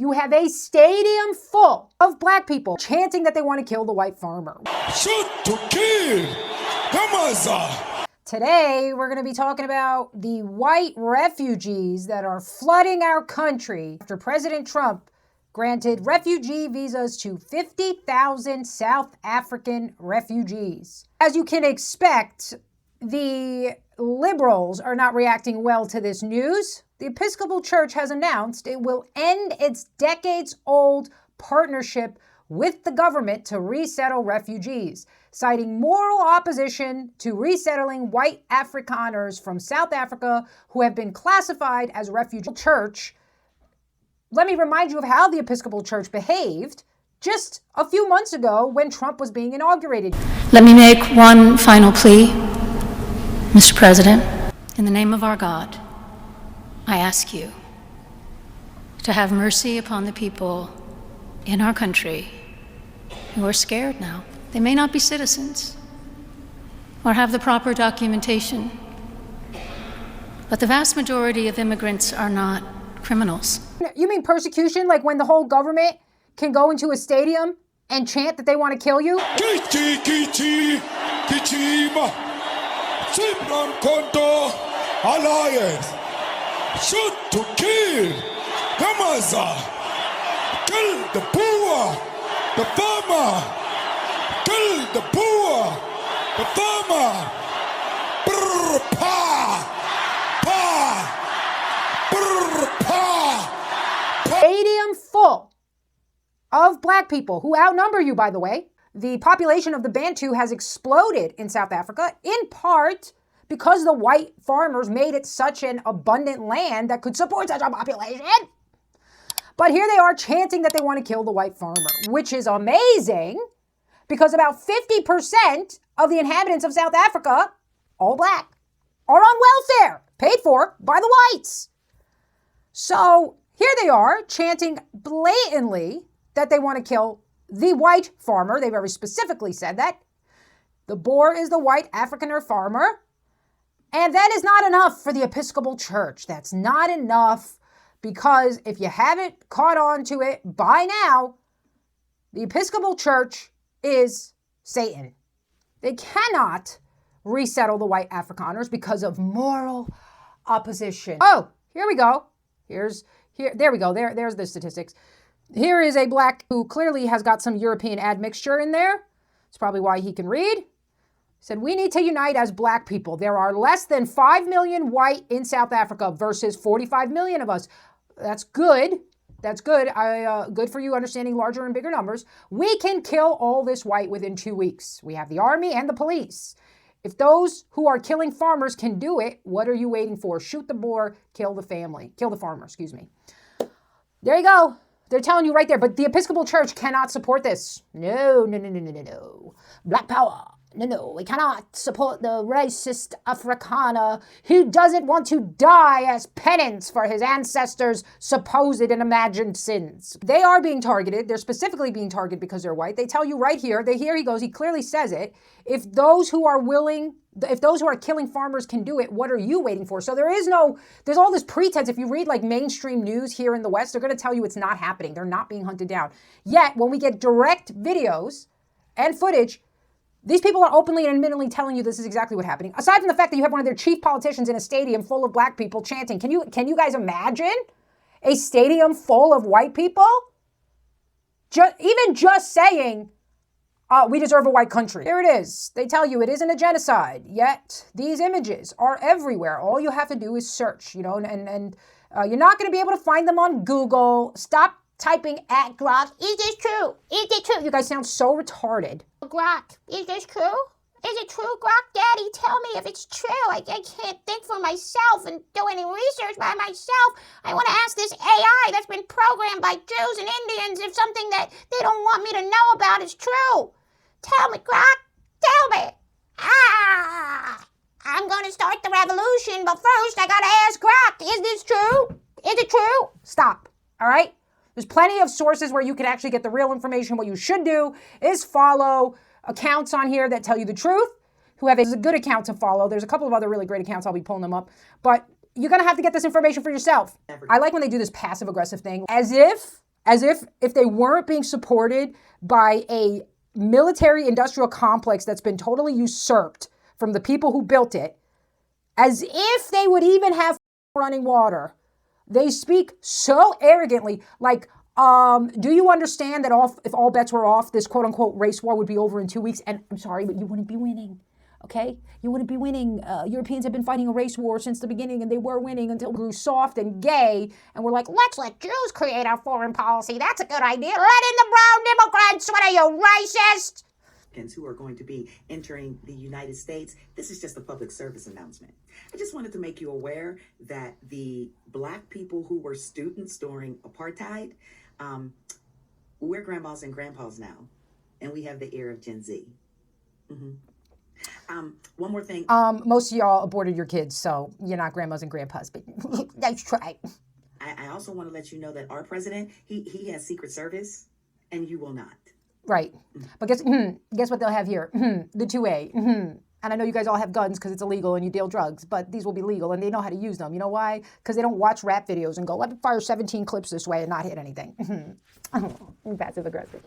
You have a stadium full of black people chanting that they want to kill the white farmer. Shoot to kill. Today, we're going to be talking about the white refugees that are flooding our country after President Trump granted refugee visas to 50,000 South African refugees. As you can expect, the liberals are not reacting well to this news. The Episcopal Church has announced it will end its decades-old partnership with the government to resettle refugees, citing moral opposition to resettling white Afrikaners from South Africa who have been classified as refugees. Church, let me remind you of how the Episcopal Church behaved just a few months ago when Trump was being inaugurated. Let me make one final plea, Mr. President. In the name of our God, I ask you to have mercy upon the people in our country who are scared now. They may not be citizens or have the proper documentation, but the vast majority of immigrants are not criminals. You mean persecution, like when the whole government can go into a stadium and chant that they want to kill you? Alliance. Shoot to kill. Kill the poor, the farmer. Kill the poor, the farmer. Brr, pa, pa. Brr, pa, pa. Stadium full of black people who outnumber you, by the way. The population of the Bantu has exploded in South Africa, in part because the white farmers made it such an abundant land that could support such a population. But here they are chanting that they want to kill the white farmer, which is amazing because about 50% of the inhabitants of South Africa, all black, are on welfare, paid for by the whites. So here they are chanting blatantly that they want to kill the white farmer. They very specifically said that. The Boer is the white Afrikaner farmer. And that is not enough for the Episcopal Church. That's not enough because if you haven't caught on to it by now, the Episcopal Church is Satan. They cannot resettle the white Afrikaners because of moral opposition. Oh, here we go. There we go. There's the statistics. Here is a black who clearly has got some European admixture in there. It's probably why he can read. He said, we need to unite as black people. There are less than 5 million white in South Africa versus 45 million of us. That's good. That's good. Good for you understanding larger and bigger numbers. We can kill all this white within 2 weeks. We have the army and the police. If those who are killing farmers can do it, what are you waiting for? Shoot the Boer, kill the farmer, excuse me. There you go. They're telling you right there. But the Episcopal Church cannot support this. No. Black power. No, we cannot support the racist Afrikaner who doesn't want to die as penance for his ancestors' supposed and imagined sins. They are being targeted. They're specifically being targeted because they're white. They tell you right here, here he goes, he clearly says it. If those who are killing farmers can do it, what are you waiting for? So there's all this pretense. If you read like mainstream news here in the West, they're going to tell you it's not happening. They're not being hunted down. Yet, when we get direct videos and footage, these people are openly and admittedly telling you this is exactly what's happening. Aside from the fact that you have one of their chief politicians in a stadium full of black people chanting, can you guys imagine a stadium full of white people? Even just saying, we deserve a white country. Here it is. They tell you it isn't a genocide, yet these images are everywhere. All you have to do is search, and you're not going to be able to find them on Google. Stop typing at Grok, is this true? Is it true? You guys sound so retarded. Grok, is this true? Is it true, Grok? Daddy, tell me if it's true. I can't think for myself and do any research by myself. I want to ask this AI that's been programmed by Jews and Indians if something that they don't want me to know about is true. Tell me, Grok. Tell me. I'm going to start the revolution, but first I got to ask Grok, is this true? Is it true? Stop, all right? There's plenty of sources where you can actually get the real information. What you should do is follow accounts on here that tell you the truth, who have a good account to follow. There's a couple of other really great accounts. I'll be pulling them up. But you're going to have to get this information for yourself. I like when they do this passive-aggressive thing, as if as if they weren't being supported by a military industrial complex that's been totally usurped from the people who built it, as if they would even have running water. They speak so arrogantly, like, do you understand that if all bets were off, this quote unquote race war would be over in 2 weeks? And I'm sorry, but you wouldn't be winning. Okay? You wouldn't be winning. Europeans have been fighting a race war since the beginning, and they were winning until it grew soft and gay. And we're like, let's let Jews create our foreign policy. That's a good idea. Let in the brown immigrants. What are you, racist? Who are going to be entering the United States. This is just a public service announcement. I just wanted to make you aware that the Black people who were students during Apartheid, we're grandmas and grandpas now, and we have the ear of Gen Z. One more thing. Most of y'all aborted your kids, so you're not grandmas and grandpas, but nice try. I also want to let you know that our president, he has Secret Service, and you will not. Right. But guess what they'll have here? The 2A. And I know you guys all have guns because it's illegal and you deal drugs, but these will be legal and they know how to use them. You know why? Because they don't watch rap videos and go, let me fire 17 clips this way and not hit anything. Passive aggressive.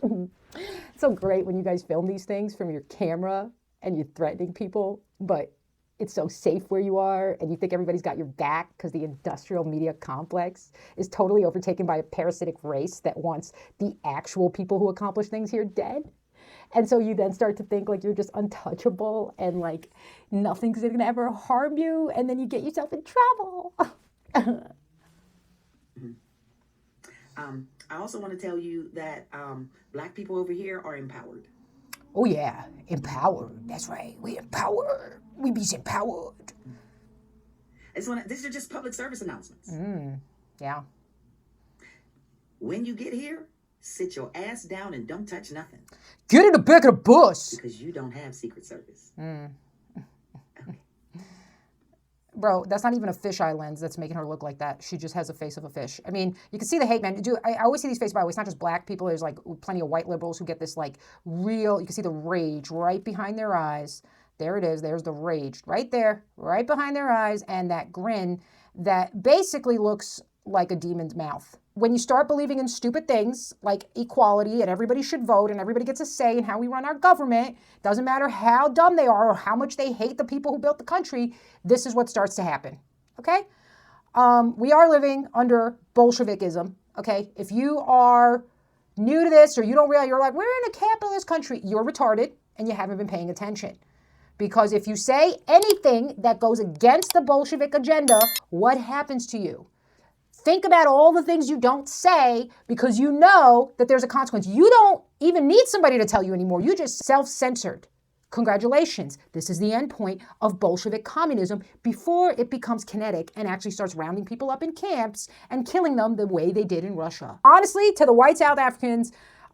It's so great when you guys film these things from your camera and you're threatening people, but it's so safe where you are and you think everybody's got your back because the industrial media complex is totally overtaken by a parasitic race that wants the actual people who accomplish things here dead. And so you then start to think like you're just untouchable and like nothing's gonna ever harm you, and then you get yourself in trouble. I also want to tell you that Black people over here are empowered. Oh yeah, empowered. That's right, we empowered. We be empowered. These are just public service announcements. Yeah. When you get here, sit your ass down and don't touch nothing. Get in the back of the bus. Because you don't have Secret Service. Bro, that's not even a fisheye lens that's making her look like that. She just has a face of a fish. I mean, you can see the hate, man. I always see these faces, by the way. It's not just Black people. There's like plenty of white liberals who get this like real, you can see the rage right behind their eyes. There it is. There's the rage right there, right behind their eyes, and that grin that basically looks like a demon's mouth. When you start believing in stupid things like equality and everybody should vote and everybody gets a say in how we run our government, doesn't matter how dumb they are or how much they hate the people who built the country, this is what starts to happen, okay? We are living under Bolshevikism, okay? If you are new to this or you don't realize, you're like, we're in a capitalist country, you're retarded and you haven't been paying attention. Because if you say anything that goes against the Bolshevik agenda, what happens to you? Think about all the things you don't say because you know that there's a consequence. You don't even need somebody to tell you anymore. You just self-censored. Congratulations. This is the end point of Bolshevik communism before it becomes kinetic and actually starts rounding people up in camps and killing them the way they did in Russia. Honestly, to the white South Africans,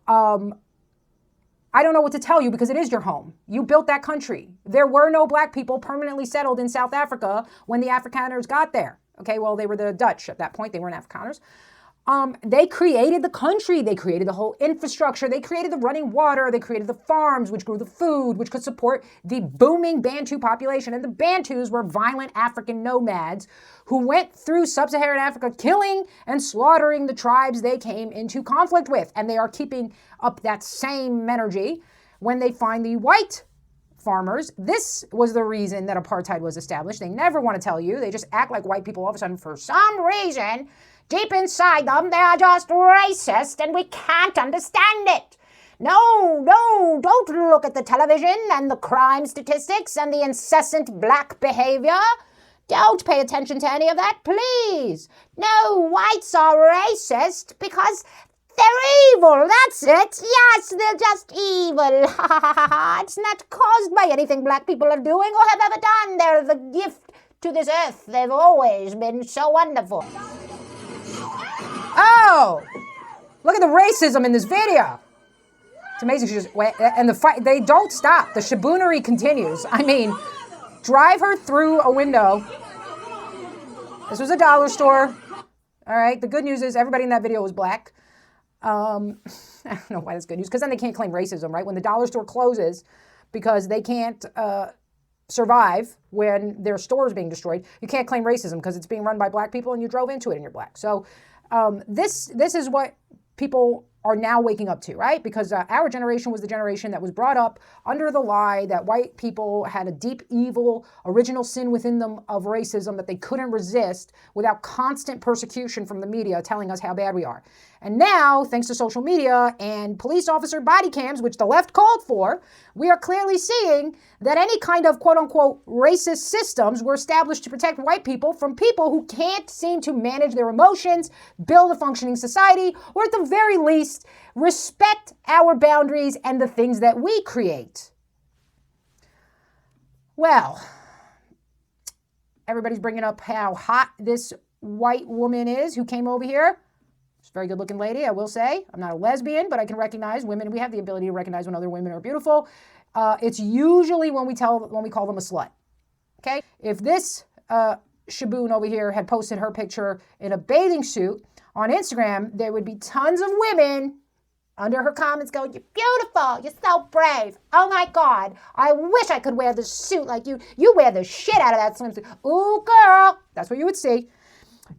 I don't know what to tell you because it is your home. You built that country. There were no Black people permanently settled in South Africa when the Afrikaners got there. Okay, well, they were the Dutch at that point. They weren't Afrikaners. They created the country. They created the whole infrastructure. They created the running water. They created the farms, which grew the food, which could support the booming Bantu population. And the Bantus were violent African nomads who went through sub-Saharan Africa killing and slaughtering the tribes they came into conflict with. And they are keeping up that same energy when they find the white farmers. This was the reason that apartheid was established. They never want to tell you. They just act like white people all of a sudden for some reason. Deep inside them, they are just racist and we can't understand it. No, don't look at the television and the crime statistics and the incessant Black behavior. Don't pay attention to any of that, please. No, whites are racist because they're evil, that's it. Yes, they're just evil. It's not caused by anything Black people are doing or have ever done. They're the gift to this earth. They've always been so wonderful. Oh, look at the racism in this video. It's amazing. She just and the fight. They don't stop. The shiboonery continues. I mean, drive her through a window. This was a dollar store. All right. The good news is everybody in that video was Black. I don't know why that's good news, because then they can't claim racism, right? When the dollar store closes because they can't survive when their store is being destroyed, you can't claim racism because it's being run by Black people and you drove into it and you're Black. So this is what people are now waking up to, right? Because our generation was the generation that was brought up under the lie that white people had a deep, evil, original sin within them of racism that they couldn't resist without constant persecution from the media telling us how bad we are. And now, thanks to social media and police officer body cams, which the left called for, we are clearly seeing that any kind of quote-unquote racist systems were established to protect white people from people who can't seem to manage their emotions, build a functioning society, or at the very least, respect our boundaries and the things that we create. Well, everybody's bringing up how hot this white woman is who came over here. She's a very good-looking lady, I will say. I'm not a lesbian, but I can recognize women. We have the ability to recognize when other women are beautiful. It's usually when we call them a slut. Okay? If this shaboon over here had posted her picture in a bathing suit on Instagram, there would be tons of women under her comments going, "You're beautiful. You're so brave. Oh my God. I wish I could wear this suit like you. You wear the shit out of that swimsuit. Ooh, girl." That's what you would see.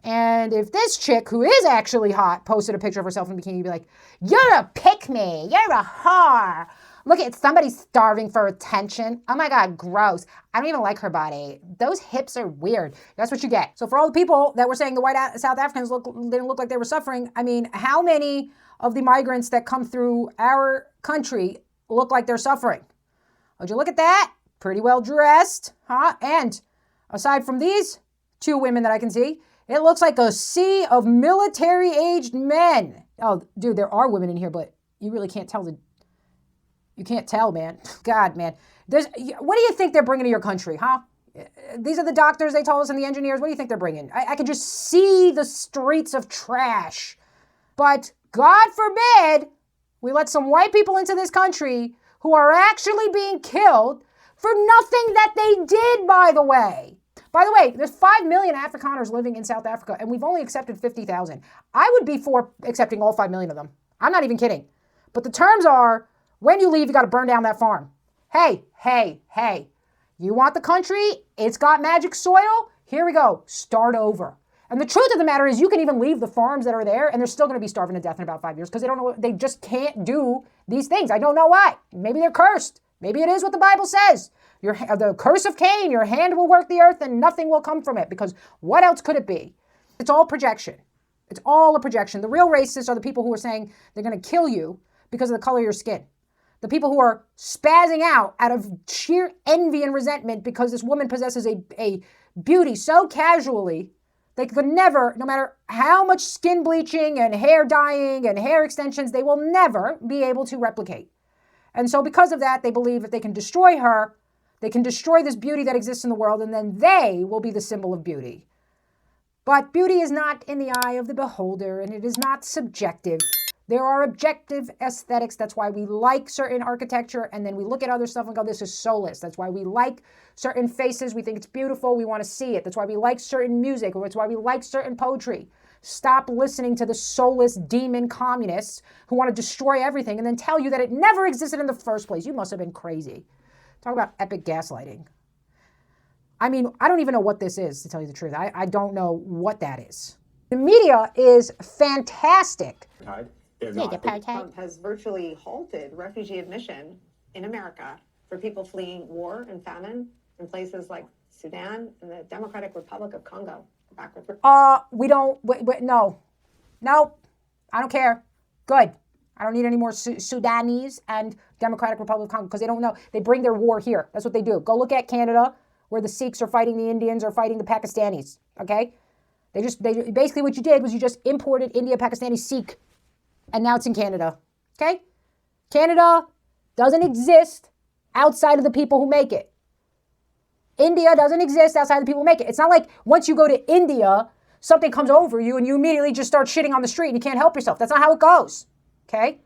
And if this chick, who is actually hot, posted a picture of herself in a bikini, you'd be like, "You're a pick-me. You're a whore. Look at somebody starving for attention. Oh my God, gross. I don't even like her body. Those hips are weird." That's what you get. So for all the people that were saying the white South Africans didn't look like they were suffering, I mean, how many of the migrants that come through our country look like they're suffering? Would you look at that? Pretty well dressed, huh? And aside from these two women that I can see, it looks like a sea of military-aged men. Oh, dude, there are women in here, but you really can't tell you can't tell, man. God, man. What do you think they're bringing to your country, huh? These are the doctors, they told us, and the engineers. What do you think they're bringing? I can just see the streets of trash. But God forbid we let some white people into this country who are actually being killed for nothing that they did, by the way. By the way, there's 5 million Afrikaners living in South Africa, and we've only accepted 50,000. I would be for accepting all 5 million of them. I'm not even kidding. But the terms are, when you leave, you got to burn down that farm. Hey. You want the country? It's got magic soil? Here we go. Start over. And the truth of the matter is you can even leave the farms that are there, and they're still going to be starving to death in about 5 years because they just can't do these things. I don't know why. Maybe they're cursed. Maybe it is what the Bible says. The curse of Cain, your hand will work the earth and nothing will come from it, because what else could it be? It's all projection. It's all a projection. The real racists are the people who are saying they're going to kill you because of the color of your skin. The people who are spazzing out of sheer envy and resentment because this woman possesses a beauty so casually, they could never, no matter how much skin bleaching and hair dyeing and hair extensions, they will never be able to replicate. And so because of that, they believe if they can destroy her, they can destroy this beauty that exists in the world, and then they will be the symbol of beauty. But beauty is not in the eye of the beholder, and it is not subjective. There are objective aesthetics. That's why we like certain architecture, and then we look at other stuff and go, this is soulless. That's why we like certain faces. We think it's beautiful. We want to see it. That's why we like certain music, or that's why we like certain poetry. Stop listening to the soulless demon communists who want to destroy everything and then tell you that it never existed in the first place. You must have been crazy. Talk about epic gaslighting. I mean, I don't even know what this is, to tell you the truth. I don't know what that is. The media is fantastic. Trump has virtually halted refugee admission in America for people fleeing war and famine in places like Sudan and the Democratic Republic of Congo. No, I don't care. Good. I don't need any more Sudanese and Democratic Republic of Congo, because they don't know. They bring their war here. That's what they do. Go look at Canada, where the Sikhs are fighting the Indians or fighting the Pakistanis. Okay? They basically what you did was you just imported India, Pakistani, Sikh, and now it's in Canada. Okay? Canada doesn't exist outside of the people who make it. India doesn't exist outside of the people who make it. It's not like once you go to India, something comes over you and you immediately just start shitting on the street and you can't help yourself. That's not how it goes. Okay?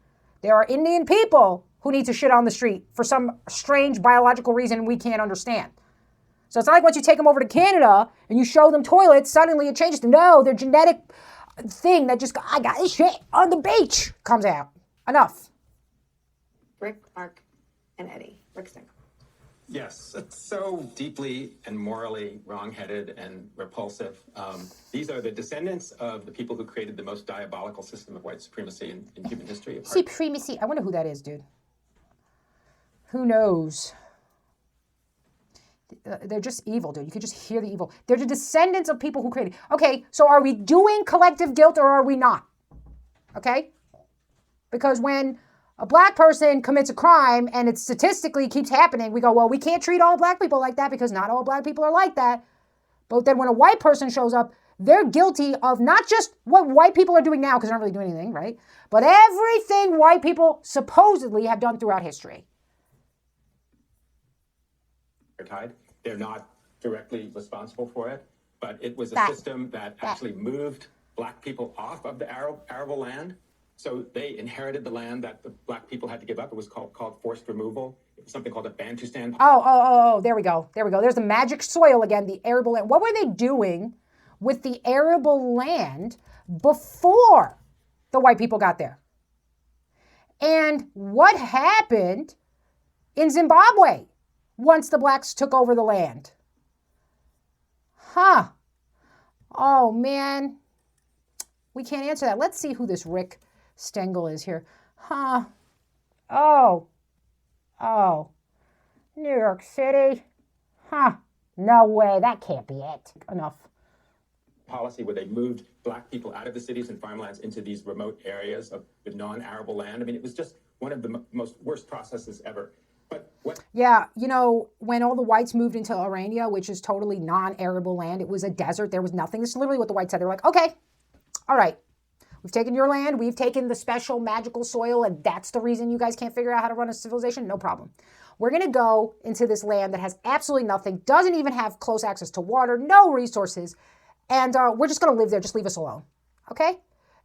There are Indian people who need to shit on the street for some strange biological reason we can't understand. So it's not like once you take them over to Canada and you show them toilets, suddenly it changes to, no, their genetic thing that just, I got this shit on the beach, comes out. Enough. Rick, Mark, and Eddie. Rick Stick. Yes, it's so deeply and morally wrongheaded and repulsive. These are the descendants of the people who created the most diabolical system of white supremacy in human history. Supremacy. I wonder who that is, dude. Who knows? They're just evil, dude. You can just hear the evil. They're the descendants of people who created. Okay, so are we doing collective guilt or are we not? Okay? Because when a black person commits a crime and it statistically keeps happening, we go, well, we can't treat all black people like that because not all black people are like that. But then when a white person shows up, they're guilty of not just what white people are doing now, because they're not really doing anything, right? But everything white people supposedly have done throughout history. Apartheid. They're not directly responsible for it, but it was a system that actually moved black people off of the arable land. So they inherited the land that the black people had to give up. It was called forced removal. It was something called a Bantustan. Oh, there we go. There's the magic soil again, the arable land. What were they doing with the arable land before the white people got there? And what happened in Zimbabwe once the blacks took over the land? Oh, man. We can't answer that. Let's see who this Rick Stengel is here. Oh. New York City. No way. That can't be it. Enough. Policy where they moved black people out of the cities and farmlands into these remote areas with non-arable land. I mean, it was just one of the most worst processes ever. But what? Yeah, when all the whites moved into Orania, which is totally non-arable land, it was a desert. There was nothing. This is literally what the whites said. They're like, okay, all right. We've taken your land. We've taken the special magical soil, and that's the reason you guys can't figure out how to run a civilization. No problem. We're going to go into this land that has absolutely nothing, doesn't even have close access to water, no resources, and we're just going to live there. Just leave us alone, okay?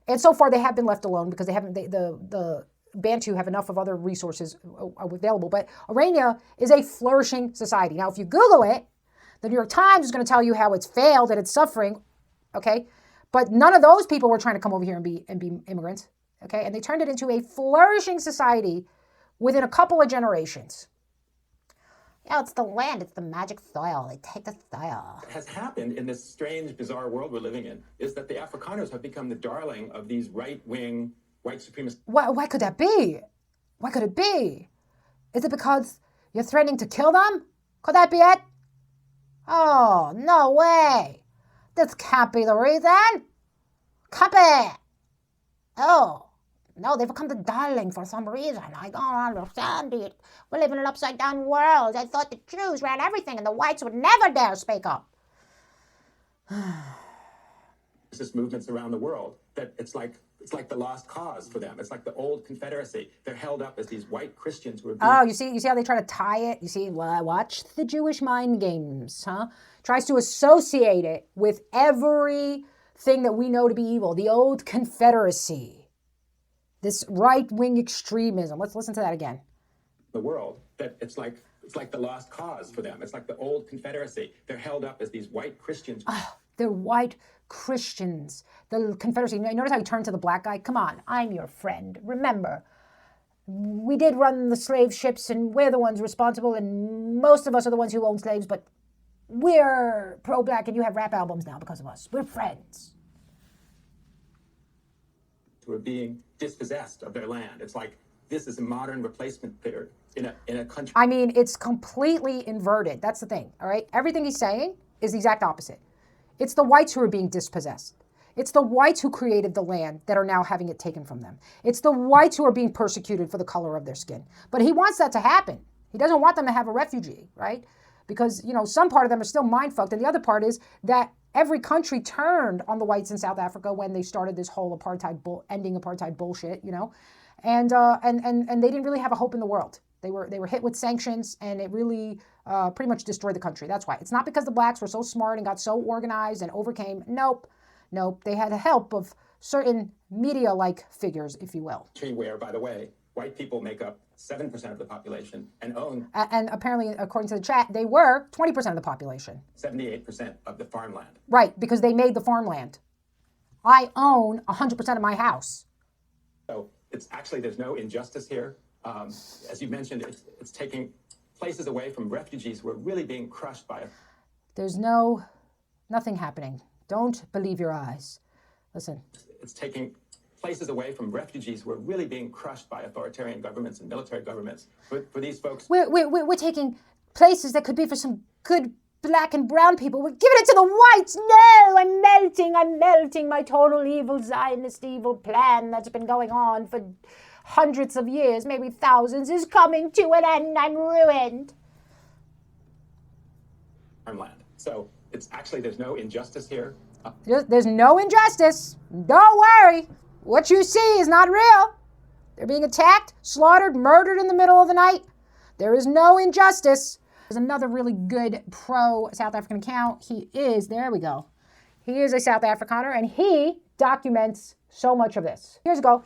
And so far, they have been left alone because they haven't. The Bantu have enough of other resources available. But Orania is a flourishing society. Now, if you Google it, the New York Times is going to tell you how it's failed and it's suffering, okay? But none of those people were trying to come over here and be immigrants, okay? And they turned it into a flourishing society within a couple of generations. Yeah, it's the land. It's the magic soil. They take the soil. What has happened in this strange, bizarre world we're living in is that the Afrikaners have become the darling of these right-wing white supremacists. Why could that be? Why could it be? Is it because you're threatening to kill them? Could that be it? Oh, no way. This can't be the reason. Can't be. Oh, no, they've become the darling for some reason. I don't understand it. We live in an upside-down world. I thought the Jews ran everything and the whites would never dare speak up. This movements around the world that it's like the lost cause for them. It's like the old Confederacy. They're held up as these white Christians who are being... Oh, you see how they try to tie it? You see, watch the Jewish mind games, huh? Tries to associate it with everything that we know to be evil. The old Confederacy. This right-wing extremism. Let's listen to that again. The world, that it's like the lost cause for them. It's like the old Confederacy. They're held up as these white Christians. They're white Christians. The Confederacy. Notice how he turned to the black guy? Come on, I'm your friend. Remember, we did run the slave ships and we're the ones responsible and most of us are the ones who own slaves, but we're pro-black and you have rap albums now because of us. We're friends. Who are being dispossessed of their land. It's like this is a modern replacement theory in a country. I mean, it's completely inverted. That's the thing, all right? Everything he's saying is the exact opposite. It's the whites who are being dispossessed. It's the whites who created the land that are now having it taken from them. It's the whites who are being persecuted for the color of their skin. But he wants that to happen. He doesn't want them to have a refugee, right? Because, some part of them are still mind-fucked. And the other part is that every country turned on the whites in South Africa when they started this whole ending apartheid bullshit, and they didn't really have a hope in the world. They were hit with sanctions, and it really pretty much destroyed the country. That's why. It's not because the blacks were so smart and got so organized and overcame. Nope. They had the help of certain media-like figures, if you will. Where, by the way, white people make up 7% of the population and own... And apparently, according to the chat, they were 20% of the population. 78% of the farmland. Right, because they made the farmland. I own 100% of my house. So it's actually, there's no injustice here. As you mentioned, it's taking places away from refugees who are really being crushed by it. There's nothing happening. Don't believe your eyes. Listen. It's taking places away from refugees who are really being crushed by authoritarian governments and military governments. For these folks, We're taking places that could be for some good black and brown people. We're giving it to the whites. No, I'm melting. My total evil Zionist evil plan that's been going on for hundreds of years, maybe thousands, is coming to an end. I'm ruined. Land. So it's actually, there's no injustice here. There's no injustice. Don't worry. What you see is not real. They're being attacked, slaughtered, murdered in the middle of the night. There is no injustice. There's another really good pro-South African account. He is a South Afrikaner, and he documents so much of this. Here we go.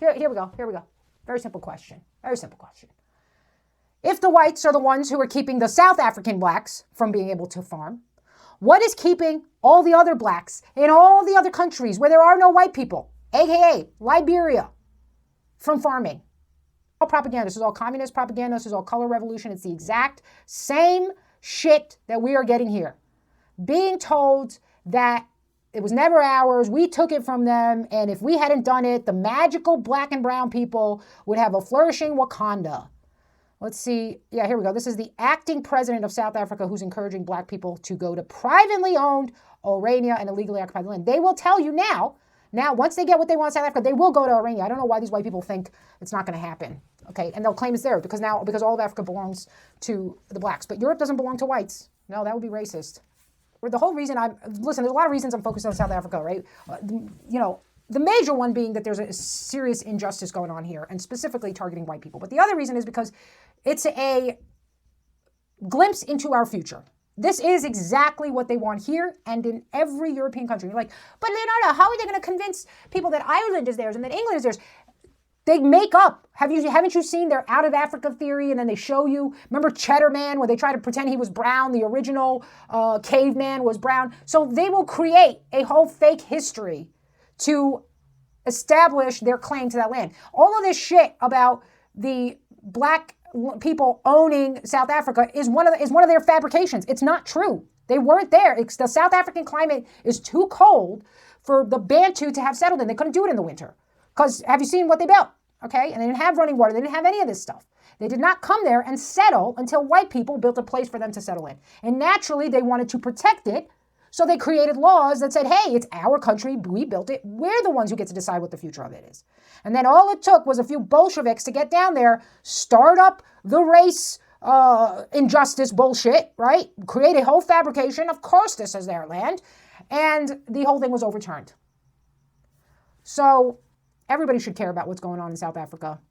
Very simple question. If the whites are the ones who are keeping the South African blacks from being able to farm, what is keeping all the other blacks in all the other countries where there are no white people, aka Liberia, from farming? All propaganda. This is all communist propaganda. This is all color revolution. It's the exact same shit that we are getting here. Being told that it was never ours, we took it from them, and if we hadn't done it, the magical black and brown people would have a flourishing Wakanda. Let's see. Yeah, here we go. This is the acting president of South Africa who's encouraging black people to go to privately owned Orania and illegally occupied land. They will tell you now, once they get what they want in South Africa, they will go to Orania. I don't know why these white people think it's not going to happen. Okay, and they'll claim it's theirs because all of Africa belongs to the blacks. But Europe doesn't belong to whites. No, that would be racist. The whole reason there's a lot of reasons I'm focused on South Africa, right? The major one being that there's a serious injustice going on here, and specifically targeting white people. But the other reason is because it's a glimpse into our future. This is exactly what they want here and in every European country. You're like, but Leonardo, how are they going to convince people that Ireland is theirs and that England is theirs? They make up. Haven't you seen their out of Africa theory? And then they show you, remember Cheddar Man, where they try to pretend he was brown, the original caveman was brown. So they will create a whole fake history to establish their claim to that land. All of this shit about the black people owning South Africa is one of their fabrications. It's not true. They weren't there. The South African climate is too cold for the Bantu to have settled in. They couldn't do it in the winter. Because have you seen what they built? Okay, and they didn't have running water. They didn't have any of this stuff. They did not come there and settle until white people built a place for them to settle in. And naturally, they wanted to protect it. So they created laws that said, hey, it's our country. We built it. We're the ones who get to decide what the future of it is. And then all it took was a few Bolsheviks to get down there, start up the race injustice bullshit, right? Create a whole fabrication. Of course, this is their land. And the whole thing was overturned. So everybody should care about what's going on in South Africa.